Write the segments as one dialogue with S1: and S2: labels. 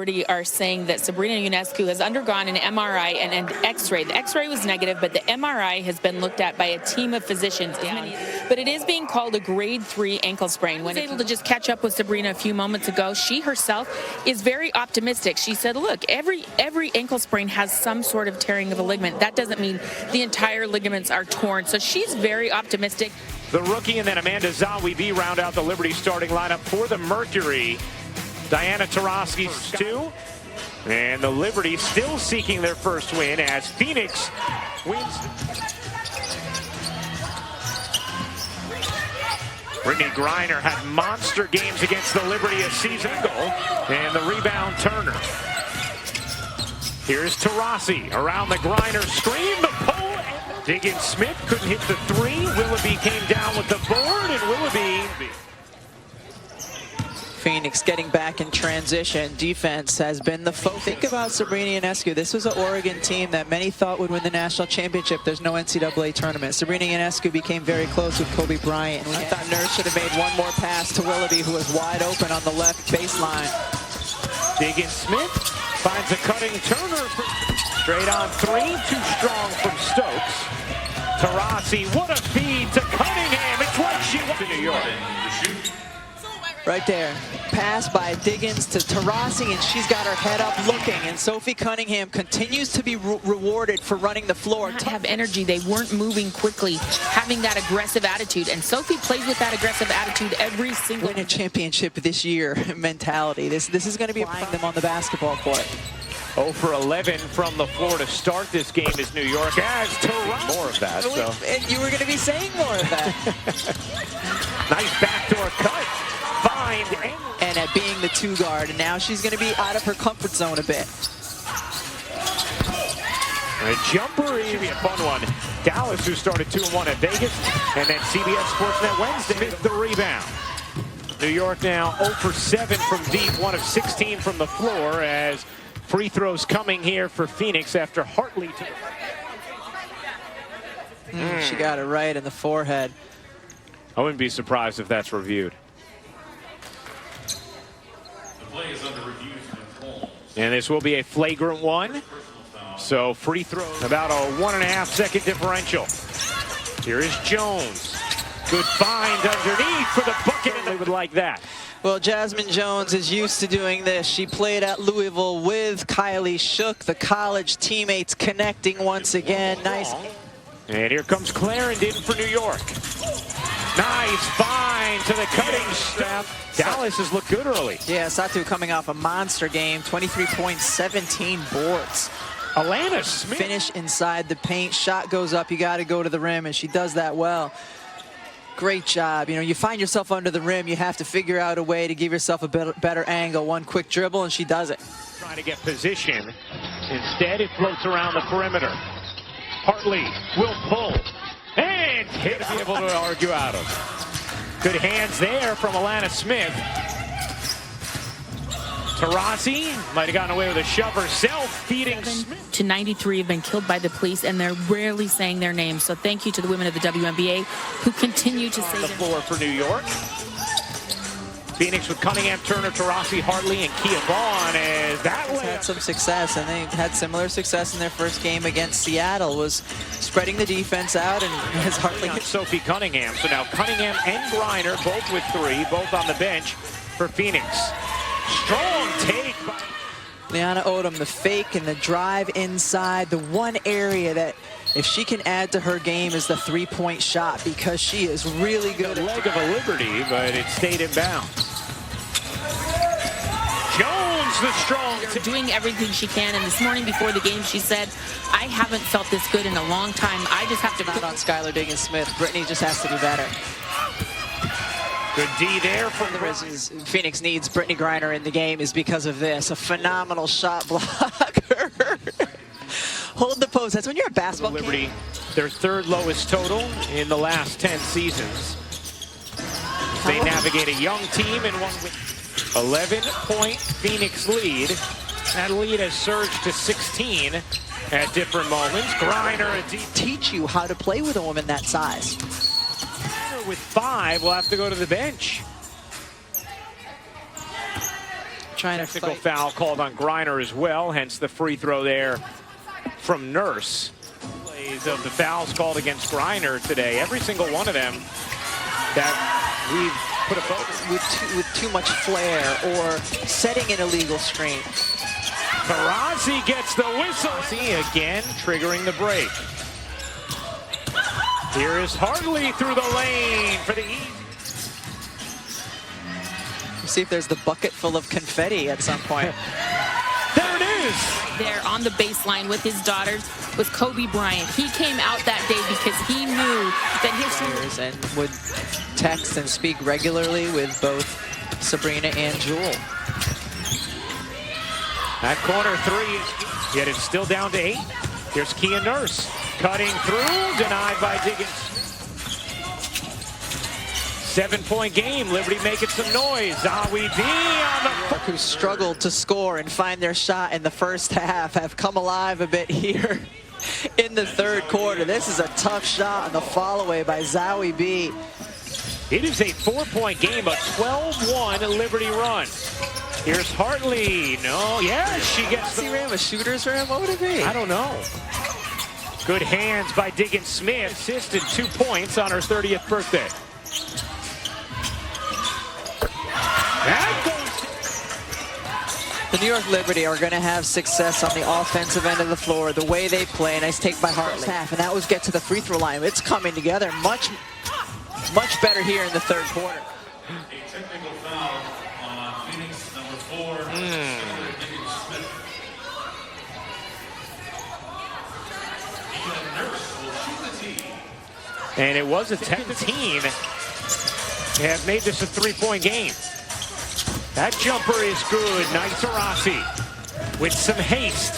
S1: Liberty are saying that Sabrina Ionescu has undergone an MRI and an X-ray. The X-ray was negative, but the MRI has been looked at by a team of physicians. But it is being called a grade 3 ankle sprain. When able to just catch up with Sabrina a few moments ago, she herself is very optimistic. She said, look, every ankle sprain has some sort of tearing of a ligament. That doesn't mean the entire ligaments are torn. So she's very optimistic.
S2: The rookie and then Amanda Zawibi round out the Liberty starting lineup for the Mercury. Diana Taurasi's 2. And the Liberty still seeking their first win as Phoenix wins. Brittany Griner had monster games against the Liberty a season ago. And the rebound Turner. Here's Taurasi around the Griner screen. The pull. Diggins Smith couldn't hit the 3. Willoughby came down with the board, and Willoughby.
S3: Phoenix getting back in transition. Defense has been the foe. Think about Sabrina Ionescu. This was an Oregon team that many thought would win the national championship. There's no NCAA tournament. Sabrina Ionescu became very close with Kobe Bryant. I thought Nurse should have made one more pass to Willoughby, who was wide open on the left baseline.
S2: Diggins Smith finds a cutting Turner. Straight on 3, too strong from Stokes. Taurasi, what a feed to Cunningham. It's like she went to New York.
S3: Right there, pass by Diggins to Taurasi, and she's got her head up looking, and Sophie Cunningham continues to be rewarded for running the floor.
S1: To have energy, they weren't moving quickly, having that aggressive attitude, and Sophie plays with that aggressive attitude every single
S3: win a championship this year mentality. This is going to be applying them on the basketball court.
S2: 0 for 11 from the floor to start this game is New York. As Taurasi, more of that. So.
S3: And you were going to be saying more of that.
S2: Nice backdoor cut.
S3: And at being the 2 guard, and now she's going to be out of her comfort zone a bit.
S2: A jumper should be a fun one. Dallas, who started 2-1 at Vegas, and then CBS Sportsnet Wednesday with the rebound. New York now 0 for 7 from deep, 1 of 16 from the floor, as free throws coming here for Phoenix after Hartley.
S3: She got it right in the forehead.
S2: I wouldn't be surprised if that's reviewed. And this will be a flagrant 1. So free throw, about a 1.5 second differential. Here is Jones. Good find underneath for the bucket, and they would like that.
S3: Well, Jasmine Jones is used to doing this. She played at Louisville with Kylie Shook, the college teammates connecting once again. Nice.
S2: And here comes Clarendon for New York. Nice find to the cutting staff. Dallas has looked good early.
S3: Yeah, Satu coming off a monster game. 23 points, 17 boards.
S2: Alana Smith.
S3: Finish inside the paint. Shot goes up. You got to go to the rim, and she does that well. Great job. You know, you find yourself under the rim, you have to figure out a way to give yourself a better angle. One quick dribble, and she does it.
S2: Trying to get position. Instead, it floats around the perimeter. Hartley will pull. And hit to be able to argue out of. Good hands there from Alana Smith. Taurasi might have gotten away with a shove herself, feeding Smith.
S1: To 93 have been killed by the police, and they're rarely saying their names. So thank you to the women of the WNBA who continue to say
S2: the floor for New York. Phoenix with Cunningham, Turner, Taurasi, Hartley, and Kia Vaughn. As that way
S3: had some success, and they had similar success in their first game against Seattle. Was spreading the defense out, and as Hartley
S2: on Sophie Cunningham. So now Cunningham and Griner both with 3, both on the bench for Phoenix. Strong take by
S3: Liana Odom, the fake and the drive inside. The one area that, if she can add to her game, is the 3-point shot, because she is really good.
S2: The leg of a Liberty, but it stayed in bounds. Jones, the strong.
S1: Doing everything she can, and this morning before the game she said, I haven't felt this good in a long time. I just have to
S3: put on Skylar Diggins Smith. Brittany just has to do better.
S2: Good D there from
S3: the reasons Phoenix needs Brittany Griner in the game is because of this. A phenomenal shot blocker. Hold the post. That's when you're a basketball
S2: Liberty, their 3rd lowest total in the last 10 seasons. They navigate a young team and one with 11-point Phoenix lead. That lead has surged to 16 at different moments. Griner
S3: teach you how to play with a woman that size.
S2: With 5 will have to go to the bench.
S3: trying to
S2: Technical
S3: fight.
S2: foul called on Griner as well, hence the free throw there from Nurse. Plays of the fouls called against Griner today, every single one of them that we've put a focus
S3: with too much flair or setting an illegal screen.
S2: Taurasi gets the whistle. See, again, triggering the break. Here is Hartley through the lane for the easy.
S3: See if there's the bucket full of confetti at some point.
S2: There it is.
S1: There on the baseline with his daughters was Kobe Bryant. He came out that day because he knew that his
S3: And would text and speak regularly with both Sabrina and Jewel.
S2: That corner three, yet it's still down to 8. Here's Kia Nurse cutting through, denied by Diggins. 7-point game, Liberty making some noise. Zawi D on the
S3: Who struggled to score and find their shot in the first half have come alive a bit here in the third quarter. This is a tough shot on the fall away by Zawi B.
S2: It is a 4-point game, a 12-1 Liberty run. Here's Hartley. No, yes, she gets the
S3: rim, a shooter's rim. What would it be?
S2: I don't know. Good hands by Diggins Smith. Assisted 2 points on her 30th birthday. That goes.
S3: The New York Liberty are going to have success on the offensive end of the floor. The way they play, nice take by Hartley. Half, and that was get to the free throw line. It's coming together much better here in the third quarter.
S4: A technical foul on Phoenix number 4. Diggins Smith. Nurse will shoot the tee.
S2: And it was a 10-team. They have made this a 3-point game. That jumper is good. Nice Taurasi with some haste.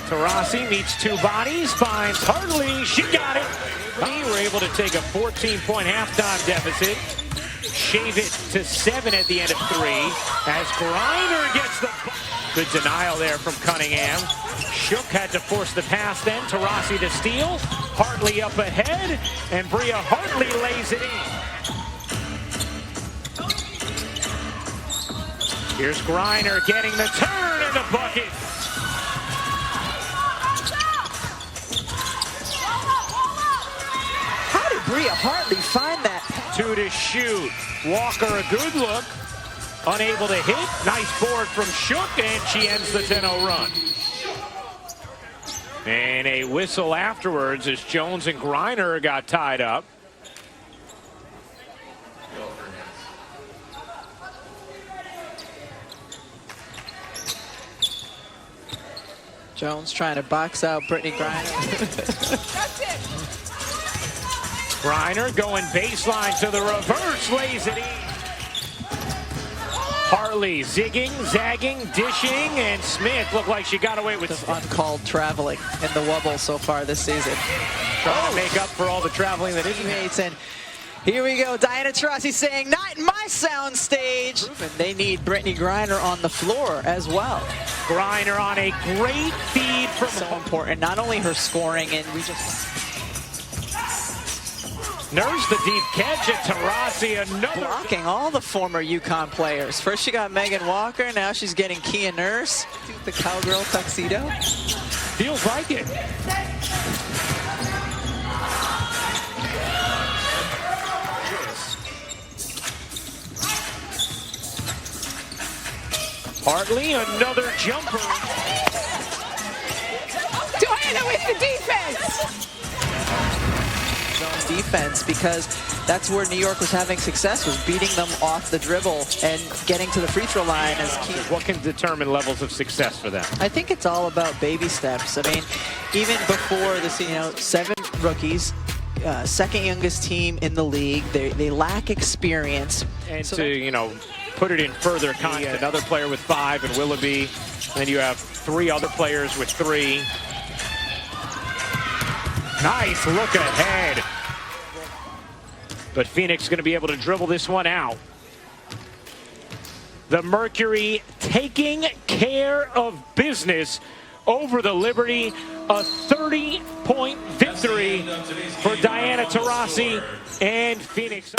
S2: Taurasi meets 2 bodies, finds Hartley. She got it. We were able to take a 14-point halftime deficit, shave it to 7 at the end of 3. As Griner gets the good denial there from Cunningham. Shook had to force the pass then. Taurasi to steal. Hartley up ahead, and Bria Hartley lays it in. Here's Griner getting the turn and the bucket.
S3: How did Bria Hartley find that?
S2: 2 to shoot. Walker a good look. Unable to hit. Nice board from Shook, and she ends the 10-0 run. And a whistle afterwards as Jones and Griner got tied up.
S3: Jones trying to box out Brittany Griner.
S2: Griner going baseline to the reverse, lays it in. Hartley zigging, zagging, dishing, and Smith looked like she got away with
S3: Uncalled traveling in the wobble so far this season.
S2: trying to make up for all the traveling that isn't
S3: Teammates, and here we go. Diana Taurasi saying, "Not in my sound stage." They need Brittany Griner on the floor as well.
S2: Griner on a great feed from
S3: So important, not only her scoring, and we just
S2: Nurse the deep catch at Taurasi, another
S3: blocking all the former UConn players. First she got Megan Walker, now she's getting Kia Nurse. The cowgirl tuxedo.
S2: feels like it. Hartley, another jumper.
S5: Diana with the defense.
S3: Zone defense, because that's where New York was having success, was beating them off the dribble and getting to the free throw line as key.
S2: What can determine levels of success for them?
S3: I think it's all about baby steps. I mean, even before this, 7 rookies, second youngest team in the league. They lack experience.
S2: And
S3: so
S2: to, put it in further context, another player with 5 and Willoughby. Then you have 3 other players with 3. Nice look ahead. But Phoenix going to be able to dribble this one out. The Mercury taking care of business over the Liberty. A 30-point victory for Diana Taurasi and Phoenix.